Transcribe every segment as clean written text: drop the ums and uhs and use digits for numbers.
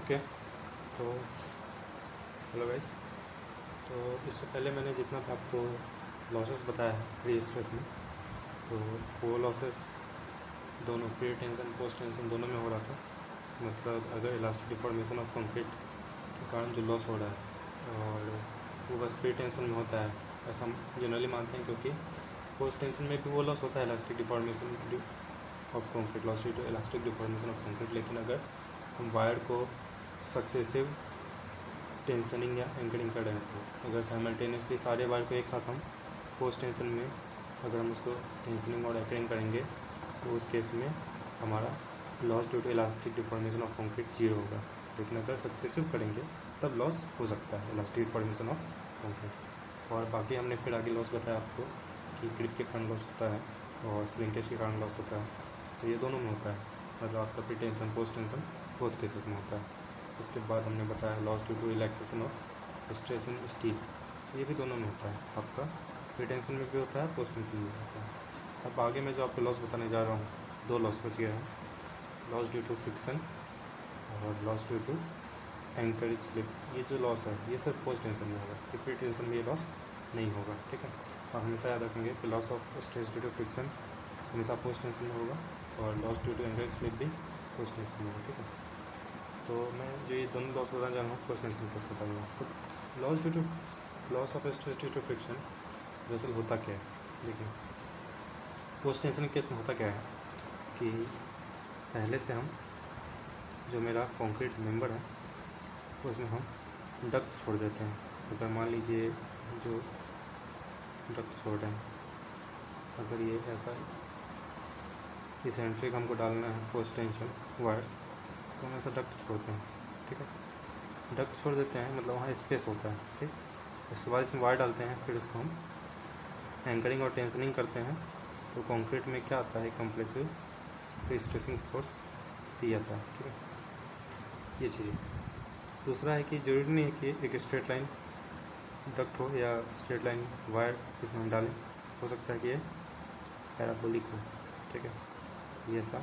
Okay, तो hello guys. तो इससे पहले मैंने जितना भी आपको लॉसेस बताया है प्री स्ट्रेस में, तो वो लॉसेस दोनों प्री टेंशन पोस्ट टेंशन दोनों में हो रहा था। मतलब अगर इलास्टिक डिफॉर्मेशन ऑफ कंक्रीट के कारण जो लॉस हो रहा है और वो बस प्री टेंशन में होता है, ऐसा हम जनरली मानते हैं, क्योंकि पोस्ट टेंशन में भी वो लॉस होता है elastic deformation of concrete, loss due to elastic deformation of concrete. लेकिन अगर हम वायर को सक्सेसिव टेंशनिंग या एंकरिंग कर रहे हैं, तो अगर साइमल्टेनियसली सारे वायर को एक साथ हम पोस्ट टेंशन में अगर हम उसको टेंशनिंग और एंकरिंग करेंगे, तो उस केस में हमारा loss due to elastic deformation of concrete 0 होगा। लेकिन अगर सक्सेसिव करेंगे तब लॉस हो सकता है इलास्टिक डिफॉर्मेशन ऑफ कंक्रीट। और बाकी हमने फिर आगे लॉस बताया आपको कि ग्रिप के कारण लॉस होता है और श्रिंकेज के कारण लॉस होता है। तो ये दोनों में होता है, मतलब आपका pre tension post tension both cases में होता है। उसके बाद हमने बताया loss due to relaxation of stress in steel, ये भी दोनों में होता है, आपका प्री टेंशन में भी होता है, पोस्ट टेंशन में भी होता है। अब आगे मैं जो आपको लॉस बताने जा रहा हूँ, 2 लॉस बच गया है, लॉस ड्यू टू फ्रिक्शन और loss due to anchorage slip. ये जो लॉस है ये सिर्फ पोस्ट टेंशन में होगा, कि प्री टेंशन में ये लॉस नहीं होगा। ठीक है, तो हमेशा याद रखेंगे कि loss of stress due to friction हमेशा पोस्ट टेंशन में होगा और loss due to anchorage slip भी पोस्ट टेंशन में होगा। ठीक है, तो मैं जो ये दोनों लॉस बताना चाह रहा हूँ पोस्ट टेंशन केस बताऊँगा। तो loss due to loss of stress due to friction दरअसल होता क्या है, देखिए पोस्ट टेंशन केस में होता क्या है कि पहले से हम जो मेरा कंक्रीट मेंबर है उसमें हम डक्ट छोड़ देते हैं। अगर मान लीजिए जो डक्ट छोड़ रहे हैं, अगर ये ऐसा इसेंट्रिक हमको डालना है पोस्ट टेंशन वायर, तो हम ऐसा डक्ट छोड़ते हैं। ठीक है, डक्ट छोड़ देते हैं, मतलब वहाँ स्पेस होता है। ठीक, उसके बाद इसमें वायर डालते हैं, फिर इसको हम एंकरिंग और टेंशनिंग करते हैं, तो कंक्रीट में क्या आता है, कंप्रेसिव स्ट्रेसिंग फोर्स भी आता है। ठीक है, ये चीज़ें। दूसरा है कि ज़रूरी नहीं है कि एक स्ट्रेट लाइन डक्ट हो या स्ट्रेट लाइन वायर इसमें हम डालें, हो सकता है कि ये पैराबोलिक हो। ठीक है, ये ऐसा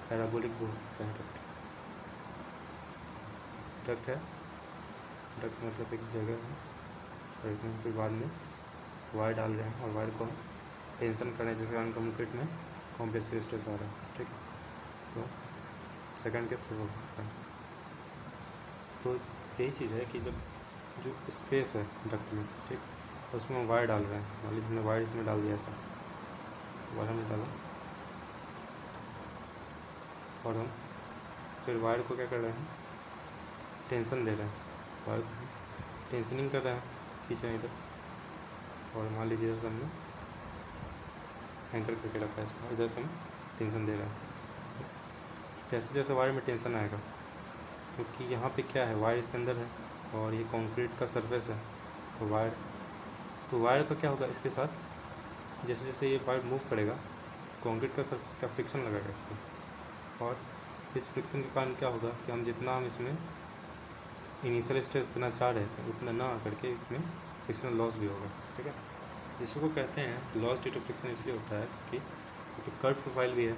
पैराबोलिक भी हो सकता है। डक्ट है, डक्ट मतलब एक जगह है और इसमें फिर बाद में वायर डाल रहे हैं और वायर को टेंशन कर रहे हैं, जिसके कारण कंक्रीट में कॉम्प्रेसिव स्ट्रेस आ रहा है। ठीक है, तो सेकंड केस हो सकता है। तो यही चीज़ है कि जब जो स्पेस है डक्ट में, ठीक, उसमें हम वायर डाल रहे हैं, मान लीजिए हमने वायर इसमें डाल दिया, ऐसा वायर हमने डाला और हम फिर वायर को क्या कर रहे हैं, टेंशन दे रहे हैं, वायर को टेंशनिंग कर रहे हैं, खींच रहे हैं इधर, और मान लीजिए इधर से हमने एंकर करके रखा है इसको, इधर से हम टेंशन दे रहे हैं। जैसे जैसे वायर में टेंशन आएगा, क्योंकि यहाँ पे क्या है, वायर इसके अंदर है और ये कंक्रीट का सरफेस है, तो वायर का क्या होगा, इसके साथ जैसे जैसे ये वायर मूव करेगा तो कंक्रीट का सरफेस का फ्रिक्शन लगेगा इस पर, और इस फ्रिक्शन के कारण क्या होगा कि हम जितना हम इसमें इनिशियल स्ट्रेस देना चाह रहे थे उतना ना करके इसमें फ्रिक्शनल लॉस भी होगा। ठीक है, जिसको कहते हैं लॉस ड्यू टू फ्रिक्शन इसलिए होता है कि तो कर्व प्रोफाइल भी है,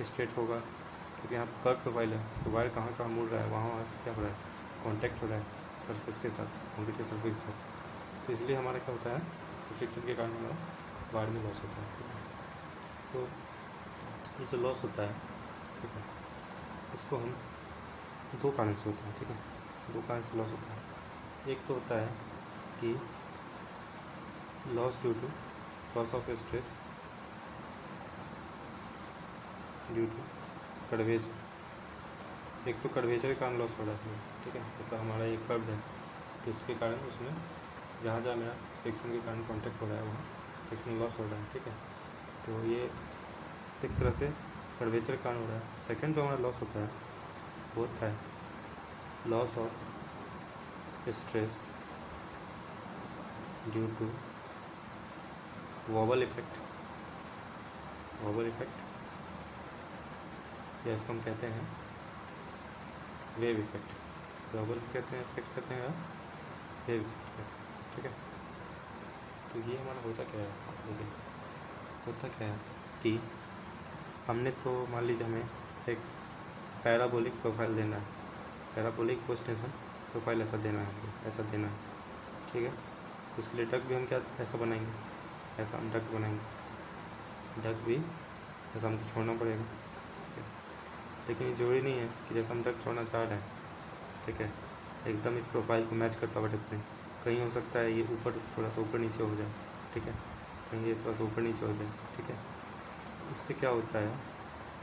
स्ट्रेट होगा क्योंकि यहाँ कर्व प्रोफाइल है, तो वायर कहाँ कहाँ मुड़ रहा है, वहाँ से क्या हो रहा है, कांटेक्ट हो रहा है सरफेस के साथ, कंक्रीट के सरफेस के साथ, तो इसलिए हमारा क्या होता है, फ्रिक्शन के कारण हमारा वायर में लॉस होता है। तो ये जो लॉस होता है, ठीक है, इसको हम 2 कारण से होता है। ठीक है, 2 कारण से लॉस होता है। एक तो होता है कि loss due to loss of stress due to curvature, एक तो कर्वेचर के कारण लॉस हो रहा है। ठीक है, मतलब हमारा एक कर्व है, तो इसके कारण उसमें जहाँ जहाँ मेरा फ्रिक्शन के कारण कांटेक्ट हो रहा है वहाँ फ्रिक्शन लॉस हो रहा है। ठीक है, तो ये एक तरह से कर्वेचर के कारण हो रहा है। सेकंड जो हमारा लॉस होता है वो होता है loss of stress due to wobble effect, wobble effect या इसको हम कहते हैं वेव इफेक्ट, वॉबल कहते हैं, इफेक्ट कहते हैं, वेव इफेक्ट कहते हैं। ठीक है, तो ये हमारा होता क्या है, देखिए होता क्या है कि हमने तो मान लीजिए हमें एक पैराबोलिक प्रोफाइल देना है, पैराबोलिक पोस्ट टेंशन प्रोफाइल ऐसा देना है, ऐसा देना है, ठीक है। उसके लिए डक भी हम क्या ऐसा बनाएंगे, ऐसा हम डक बनाएंगे, डक भी ऐसा हमको छोड़ना पड़ेगा, ठीक है। लेकिन ये जरूरी नहीं है कि जैसा हम डक छोड़ना चाह रहे हैं, ठीक है, एकदम इस प्रोफाइल को मैच करता हुआ डक नहीं। कहीं हो सकता है ये ऊपर थोड़ा सा ऊपर नीचे हो जाए, ठीक है, कहीं ये थोड़ा सा ऊपर नीचे हो जाए, ठीक है। उससे क्या होता है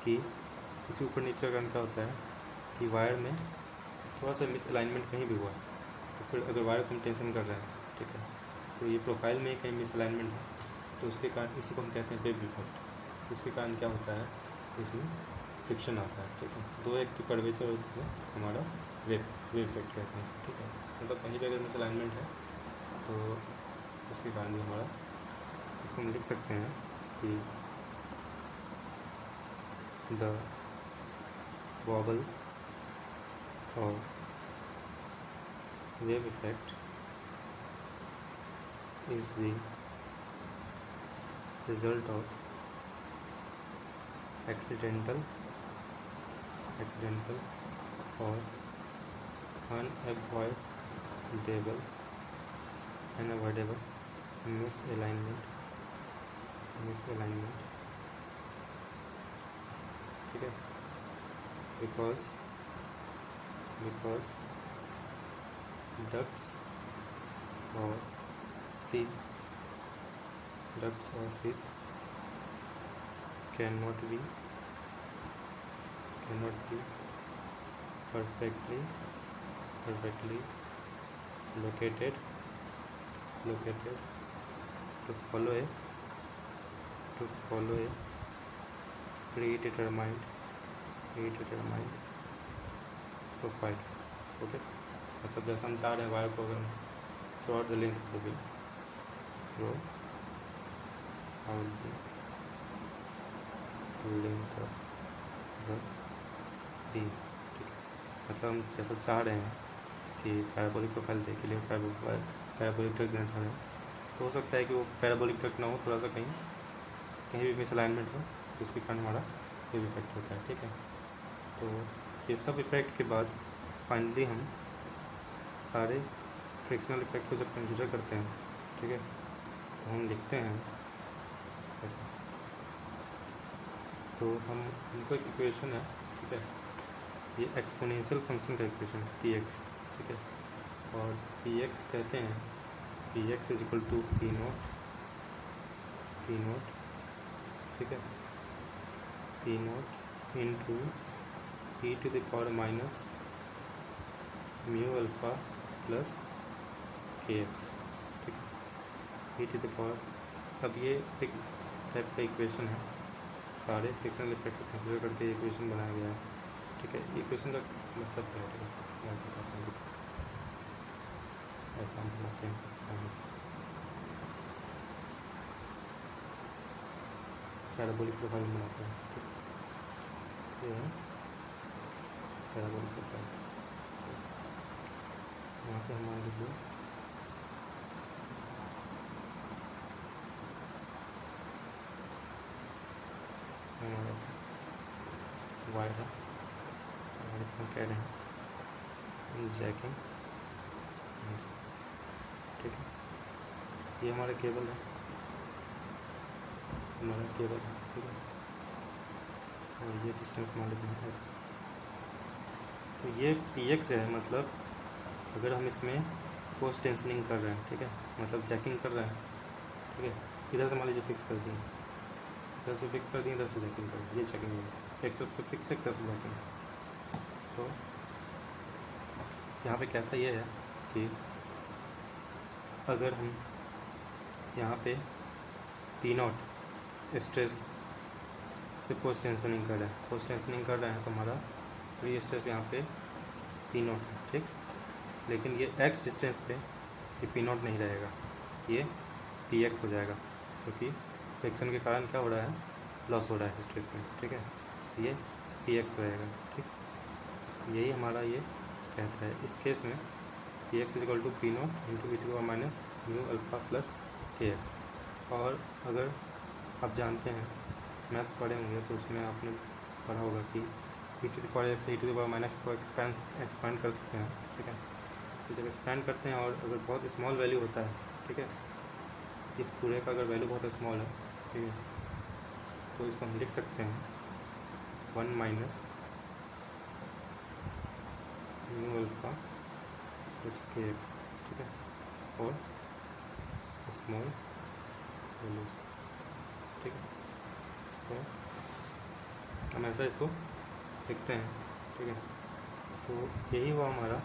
कि इसी ऊपर नीचे का कारण क्या होता है कि वायर में थोड़ा सा मिस अलाइनमेंट कहीं भी हुआ है, तो फिर अगर वायर को हम टेंशन कर रहे हैं, ठीक है, तो ये प्रोफाइल में कहीं मिस अलाइनमेंट है, तो उसके कारण इसी को हम कहते हैं वेव इफेक्ट। इसके कारण क्या होता है, इसमें फ्रिक्शन आता है, ठीक है। दो, एक तो कर्वेचर और दूसरा हमारा वेव इफेक्ट कहते हैं, ठीक है। मतलब कहीं भी अगर मिस अलाइनमेंट है तो उसके कारण भी हमारा, इसको हम लिख सकते हैं कि the wobble or wave effect is the result of accidental or unavoidable misalignment, ठीक है। because ducts or seeds cannot be perfectly located to follow a predetermined profile, okay. मतलब जैसा हम चाह रहे हैं वायर को अगर through out the length of the beam, through out the length of the beam, ठीक है। मतलब हम जैसा चाह रहे हैं कि पैराबोलिक प्रोफाइल के लिए पैराबोलिक ट्रैक देना चाह रहे हैं, तो हो सकता है कि वो पैराबोलिक ट्रैक ना हो, थोड़ा सा कहीं भी मिसअलाइनमेंट हो, तो उसके कारण हमारा वेव इफेक्ट होता है, ठीक है। तो ये सब इफेक्ट के बाद फाइनली हम सारे फ्रिक्शनल इफेक्ट को जब कंसिडर करते हैं, ठीक है, तो हम लिखते हैं ऐसा। तो हमको एक इक्वेशन है, ठीक है, ये एक्सपोनेंशियल फंक्शन का इक्वेशन px, ठीक है। और px कहते हैं px is equal to p naught, ठीक है, p naught into e to the power minus mu alpha plus kx, ठीक है, e टू द पावर। अब ये एक टाइप का इक्वेशन है, सारे फ्रिक्शनल इफेक्ट को कंसिडर करके इक्वेशन बनाया गया है, ठीक है। इक्वेशन का मतलब क्या है, ऐसा हम बनाते हैं, पैराबोलिक प्रोफाइल बनाते हैं, ठीक है। ये है पैराबोलिक प्रोफाइल। यहाँ पे हमारे लिए हमारा ऐसा वायर है और इसको कह रहे हैं जैकिंग, ठीक है। ये हमारा केबल है, ठीक है, और ये डिस्टेंस मान लेते हैं x। तो ये px है, मतलब अगर हम इसमें पोस्ट टेंशनिंग कर रहे हैं, ठीक है, मतलब जैकिंग कर रहे हैं, ठीक है, इधर से मान लीजिए फिक्स कर दिए, इधर से फिक्स कर दिए, इधर से जैकिंग कर दिए, ये जैकिंग है, एक तरफ से फिक्स, एक तरफ से जैकिंग। तो यहाँ पे कहता ये है कि अगर हम यहाँ पे पी नॉट स्ट्रेस से पोस्ट टेंशनिंग कर रहे हैं, तो हमारा फ्री स्ट्रेस यहाँ पे पी नॉट है, ठीक। लेकिन ये एक्स डिस्टेंस पे ये पी नॉट नहीं रहेगा, ये पी एक्स हो जाएगा, क्योंकि फ्रिक्शन के कारण क्या हो रहा है, लॉस हो रहा है स्ट्रेस में, ठीक है। ये पी एक्स रहेगा, ठीक। यही हमारा ये कहता है इस केस में P X is equal to P naught into E to power minus mu alpha plus K X. और अगर आप जानते हैं मैथ्स पढ़े होंगे तो उसमें आपने पढ़ा होगा कि e⁻x से e⁻−x को एक्सपेंड कर सकते हैं, ठीक है। तो जब एक्सपेंड करते हैं और अगर बहुत स्मॉल वैल्यू होता है, ठीक है, इस पूरे का अगर वैल्यू बहुत स्मॉल है, ठीक है, तो इसको हम लिख सकते हैं 1 minus mu alpha plus kx, ठीक है, और स्मॉल वैल्यूज, ठीक है। तो हम ऐसा इसको लिखते हैं, ठीक है। तो यही हुआ हमारा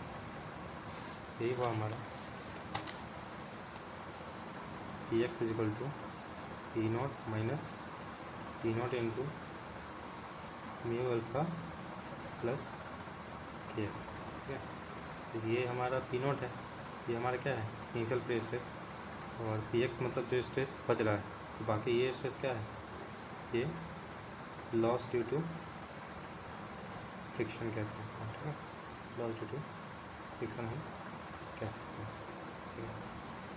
px is equal to p0 minus p0 into mu alpha plus kx, ठीक है। तो ये हमारा p0 है, ये हमारा क्या है, इनिशियल प्री स्ट्रेस, और px मतलब जो स्ट्रेस बच रहा है। तो बाकी ये स्ट्रेस क्या है, ये लॉस ड्यू टू फ्रिक्शन कहते हैं इसको, ठीक है, लॉस ड्यू टू फ्रिक्शन हम कह सकते हैं, ठीक है।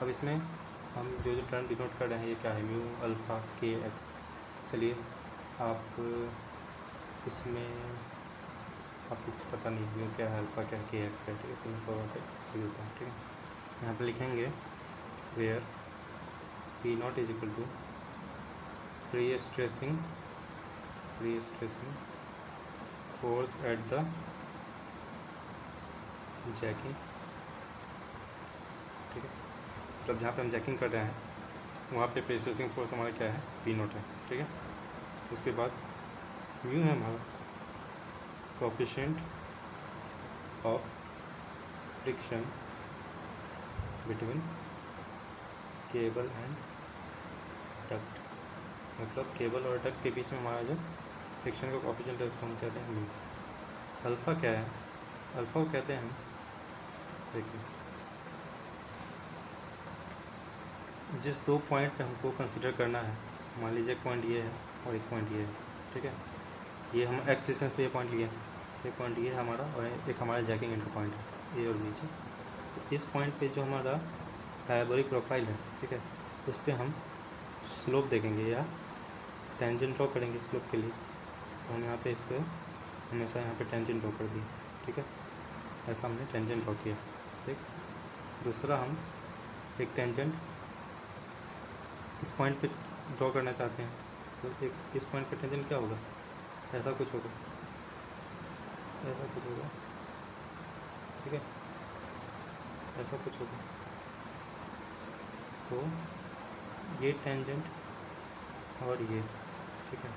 अब इसमें हम जो टर्म डिनोट कर रहे हैं ये क्या है, म्यू अल्फा kx। चलिए आप इसमें आपको कुछ पता नहीं म्यू क्या है, अल्फा क्या है, kx क्या है, ठीक है, तो सब चीज़ होता है, ठीक है। यहाँ पे लिखेंगे where p0 is equal to pre stressing force at the jacking, ठीक है। मतलब जहाँ पे हम जैकिंग कर रहे हैं वहाँ पे प्री स्ट्रेसिंग फोर्स हमारा क्या है, p0 है, ठीक है। उसके बाद म्यू है हमारा coefficient of friction between cable and duct, मतलब केबल और डक्ट के बीच में हमारा जो फ्रिक्शन का कोफिशिएंट है उसको हम कहते हैं म्यू। अल्फ़ा क्या है, अल्फ़ा को कहते हैं हम, देखिए जिस दो पॉइंट पे हमको कंसिडर करना है, मान लीजिए एक पॉइंट ये है और एक पॉइंट ये है, ठीक है। ये हम एक्स डिस्टेंस पे ये पॉइंट लिए, एक पॉइंट ये है हमारा और एक हमारा जैकिंग एंड का पॉइंट है, ए और बी, ठीक। तो इस पॉइंट पे जो हमारा पैराबोलिक प्रोफाइल है, ठीक है, उस पर हम स्लोप देखेंगे या टेंजेंट ड्रॉ करेंगे स्लोप के लिए। तो हम यहाँ पे इस पर हमेशा यहाँ पे टेंजेंट ड्रॉ कर दिए, ठीक है, ऐसा हमने टेंजेंट ड्रॉ किया, ठीक। दूसरा हम एक टेंजेंट इस पॉइंट पे ड्रॉ करना चाहते हैं, तो एक इस पॉइंट पे टेंजेंट क्या होगा, ऐसा कुछ होगा, ठीक है, ऐसा कुछ होगा। तो ये टेंजेंट और ये, ठीक है,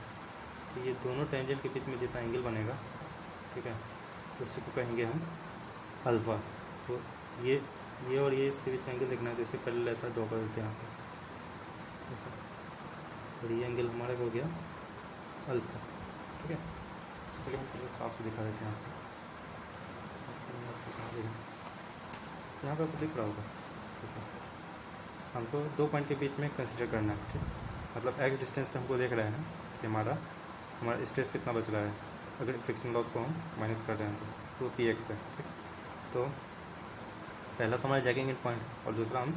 तो ये दोनों टेंजेंट के बीच में जितना एंगल बनेगा, ठीक है, उसी को कहेंगे हम अल्फ़ा। तो ये और ये इसके बीच में एंगल देखना है, तो इसके पैरेलल ऐसा ड्रॉ कर देते हैं यहाँ पे ऐसा, और ये एंगल हमारा हो गया अल्फ़ा, ठीक है। चलिए हम फिर से साफ से दिखा देते हैं आपको, यहाँ पे आपको दिख रहा होगा, ठीक है। हमको दो पॉइंट के बीच में कंसिडर करना है, ठीक, मतलब एक्स डिस्टेंस पे हमको देख रहे हैं कि हमारा स्ट्रेस कितना बच रहा है, अगर फ्रिक्शन लॉस को हम माइनस कर रहे हैं तो px है, ठीक। तो पहला तो हमारा जैकिंग एंड पॉइंट और दूसरा हम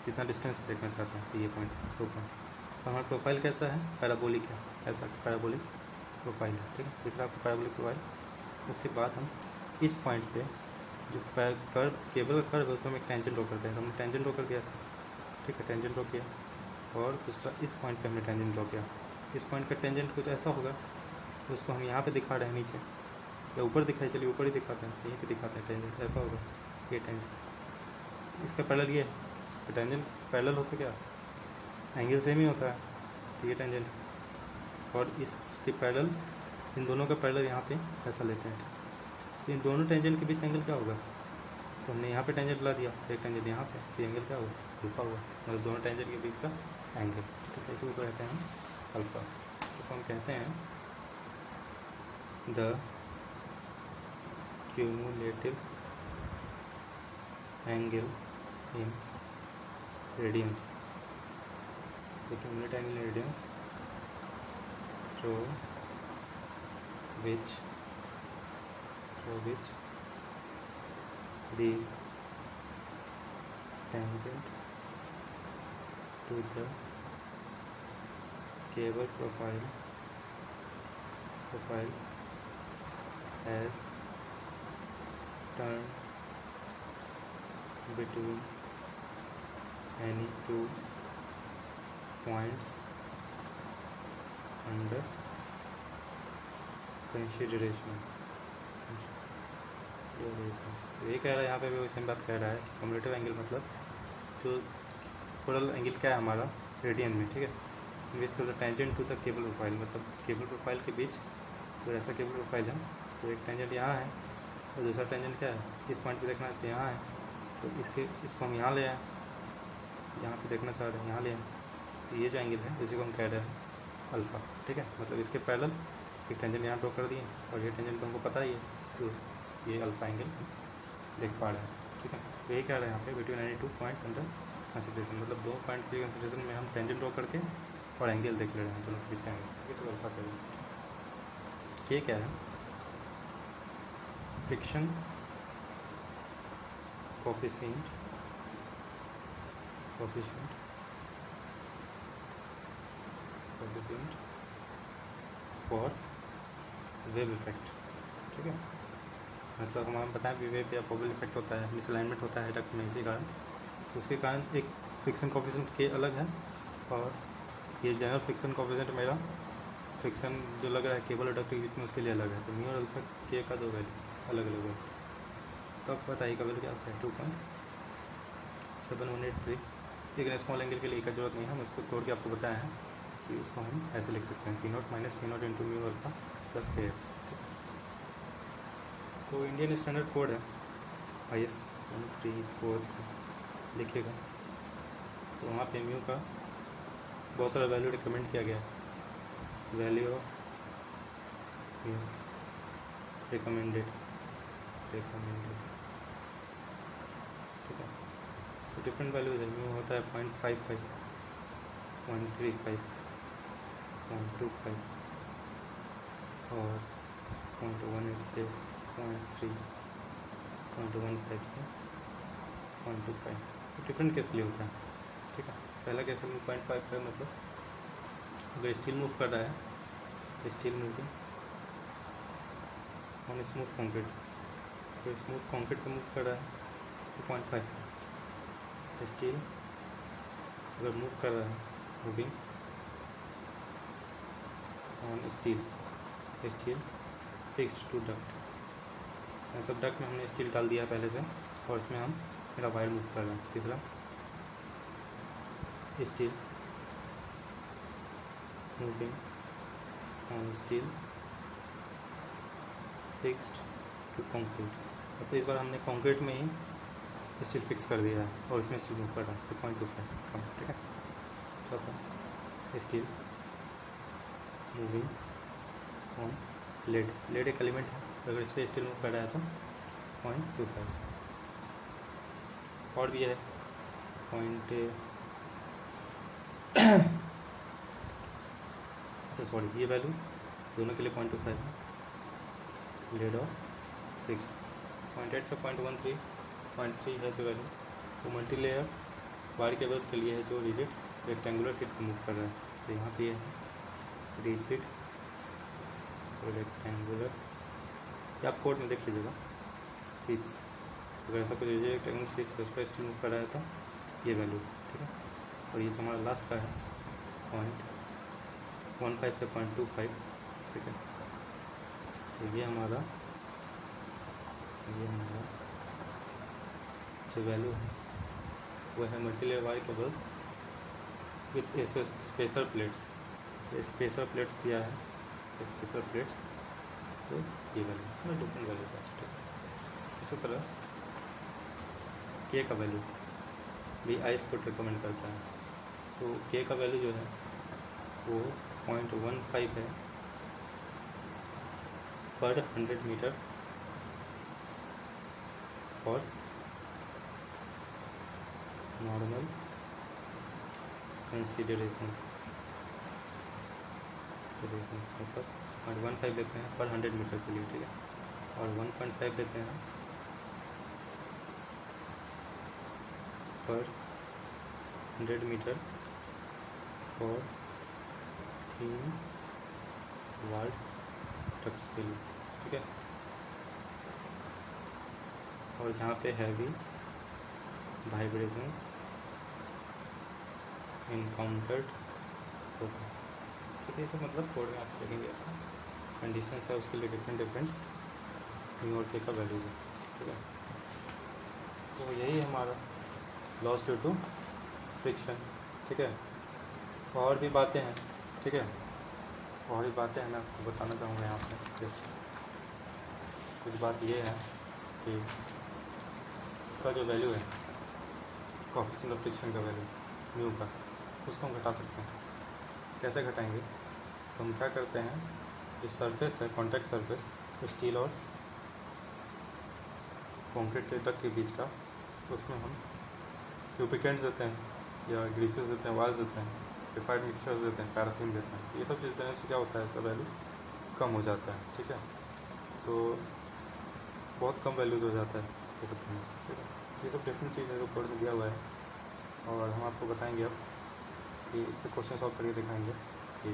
जितना डिस्टेंस देखना चाहते हैं, तो ये पॉइंट, दो पॉइंट। तो हमारा प्रोफाइल कैसा है, पैराबोलिक है, ऐसा पैराबोलिक प्रोफाइल है, ठीक है, दिख रहा है आपको पैराबोलिक प्रोफाइल। उसके बाद हम इस पॉइंट पे जो कर्व केबल का कर्व है उसको हम एक टेंजेंट ड्रॉ करते हैं, तो हमने टेंजेंट ड्रॉ कर दिया, ठीक है, टेंजेंट ड्रॉ किया। और दूसरा इस पॉइंट पे हमने टेंजेंट ड्रॉ किया, इस पॉइंट का टेंजेंट कुछ ऐसा होगा, तो उसको हम यहाँ पे दिखा रहे हैं नीचे या ऊपर दिखाई, चलिए ऊपर ही दिखाते हैं, यहीं पे दिखाते हैं टेंजेंट ऐसा होगा, ये टेंजेंट इसका पैरेलल ये है, टेंजेंट पैरेलल होता क्या, एंगल सेम ही होता है, तो ये टेंजेंट, और इसके पैरेलल इन दोनों का पैरेलल यहाँ पे ऐसा लेते हैं, तो इन दोनों टेंजेंट के बीच एंगल क्या होगा, तो हमने यहाँ पे टेंजेंट ला दिया, एक टेंजेंट यहाँ पे, तो एंगल क्या होगा, अल्फा हुआ, मतलब दोनों टेंजेंट के बीच का एंगल, ठीक है, इसी को कहते हैं अल्फा। तो हम कहते हैं the cumulative angle in radiance, the cumulative angle in radians through which the tangent to the cable profile has turn between any two points under consideration. ये कह रहा है यहाँ पे भी वही सेम बात कह रहा है। कम्युलेटिव एंगल मतलब जो टोटल एंगल क्या है हमारा रेडियन में, ठीक है। Which to the tangent to the cable profile, मतलब केबल प्रोफाइल के बीच तो ऐसा केबल प्रोफाइल है, तो एक टेंजेंट यहाँ है और दूसरा टेंजेंट क्या है, इस पॉइंट पे देखना है तो यहाँ है, तो इसको हम यहाँ ले आए, यहाँ पे देखना चाह रहे हैं यहाँ ले आए, तो ये जो एंगल है इसी को हम कह रहे हैं अल्फ़ा, ठीक है। मतलब इसके पैरेलल एक टेंजेंट यहाँ ड्रॉ कर दिए और ये टेंजेंट तो हमको पता ही है, तो ये अल्फ़ा एंगल देख पा रहे हैं, ठीक है। तो यही कह रहे हैं यहाँ पे between any two points under consideration, मतलब दो पॉइंट के कंसिडरेशन में हम टेंजेंट ड्रॉ करके और एंगल देख ले रहे हैं दोनों के बीच का एंगल, ठीक है। इसको अल्फ़ा कह रहे हैं। ये क्या है, friction coefficient for wave effect, ठीक है। मतलब हमें बताएं वेव या बबल इफेक्ट होता है, मिसअलाइनमेंट होता है डक्ट में, इसी कारण उसके कारण एक फ्रिक्शन कोफिशिएंट के अलग है, और ये जनरल फ्रिक्शन कोफिशिएंट मेरा फ्रिक्शन जो लग रहा है केबल और डक्ट के बीच में उसके लिए अलग है, तो म्यू और अल्फा के का दो वैल्यू अलग अलग है। तो आप बताइए का वैल्यू क्या होता है 2.7183, लेकिन स्मॉल एंगल के लिए का जरूरत नहीं है, हम उसको तोड़ के आपको बताया है कि उसको हम ऐसे लिख सकते हैं P0 minus P0 into mu alpha plus KX। तो इंडियन स्टैंडर्ड कोड है IS 1343, देखिएगा। तो वहाँ पे म्यू का बहुत सारा वैल्यू रिकमेंड किया गया है, वैल्यू ऑफ म्यू रिकमेंडेड, ठीक है। तो डिफरेंट वैल्यूज है, म्यू होता है 0.55, 0.35, 0.25 और 0.18 से 0.3, 0.15 से 0.25, तो डिफरेंट केस के लिए होता है, ठीक है। पहला केस में 0.5 का मतलब अगर स्टील मूव कर रहा है, steel moving on smooth concrete, तो स्मूथ कंक्रीट पे मूव कर रहा है तो 0.5, स्टील अगर मूव कर रहा है moving on steel fixed to duct, मतलब डक्ट में हमने स्टील डाल दिया पहले से और इसमें हम मेरा वायर मूव कर रहे हैं। तीसरा steel moving on steel fixed to concrete, मतलब इस बार हमने कंक्रीट में ही स्टील फिक्स कर दिया है और इसमें स्टील मूव कर रहा है, तो 0.25 कम, ठीक है। चौथा स्टील मूविंग ऑन लेड एक एलिमेंट है, अगर इस पर स्टील मूव कर रहा है तो 0.25, और भी है अच्छा सॉरी ये वैल्यू दोनों के लिए 0.25 है, लेड और फिक्स 0.8 से 0.13 है जो वैल्यू, तो मल्टी लेयर वायर केबल्स के लिए है जो रिजिड रेक्टेंगुलर शीट को मूव कर रहा है, तो यहाँ पे है रिजिड रेक्टेंगुलर, या आप कोड में देख लीजिएगा शीट्स, अगर ऐसा कुछ रिजिड रेक्टेंगुलर शीट्स उस पर स्टील मूव कर रहा है तो ये वैल्यू, ठीक है। और ये जो हमारा लास्ट का है 0.15 से 0.25, ठीक है। तो ये हमारा जो वैल्यू है वो है multilayer wire cables with spacer plates, spacer plates दिया है, स्पेसर प्लेट्स, तो ये वैल्यू डिफरेंट वैल्यूज है, ठीक है। इसी तरह के का वैल्यू भी आइस को रिकमेंड करता है, तो के का वैल्यू जो है वो 0.15 है पर 100 मीटर फॉर नॉर्मल कंसिडरेशंस, मतलब 0.15 लेते हैं पर 100 मीटर के लिए, ठीक है, और 1.5 लेते हैं पर 100 मीटर फॉर 3 वाल्ट टक्स के लिए, ठीक है। और जहाँ पे हैवी वाइब्रेशंस इनकाउंटर्ड होगा। ठीक है, ये सब मतलब कोड में आप देखेंगे ऐसा कंडीशंस है उसके लिए डिफरेंट म्यू और के का वैल्यूज है। ठीक है, तो यही है हमारा लॉस ड्यू टू फ्रिक्शन। ठीक है, और भी बातें हैं। ठीक है, और भी बातें हैं मैं आपको बताना चाहूँगा यहाँ पे। जैसे कुछ बात ये है कि इसका जो वैल्यू है कोएफिशिएंट ऑफ फ्रिक्शन का वैल्यू म्यू का, उसको हम घटा सकते हैं। कैसे घटाएंगे? तो हम क्या करते हैं, जो सरफेस है कॉन्टैक्ट सरफेस स्टील और कंक्रीट के तक के बीच का, उसमें हम लुब्रिकेंट्स देते हैं या ग्रीसेस देते हैं, ऑयल्स देते हैं, रिफाइंड मिक्सचर्स देते हैं, पैराफिन देते हैं। ये सब चीज़ देने से क्या होता है, इसका वैल्यू कम हो जाता है। ठीक है, तो बहुत कम वैल्यूज हो जाता है ये सब देने से। ठीक है, ये सब डिफरेंट चीज़ है जो कोड में दिया हुआ है, और हम आपको बताएंगे अब कि इस पर क्वेश्चन सॉल्व करके दिखाएंगे कि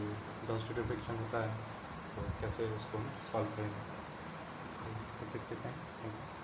लॉस ड्यू टू फ्रिक्शन होता है तो कैसे उसको हम सॉल्व करेंगे। तो तब तक देते हैं। Thank you.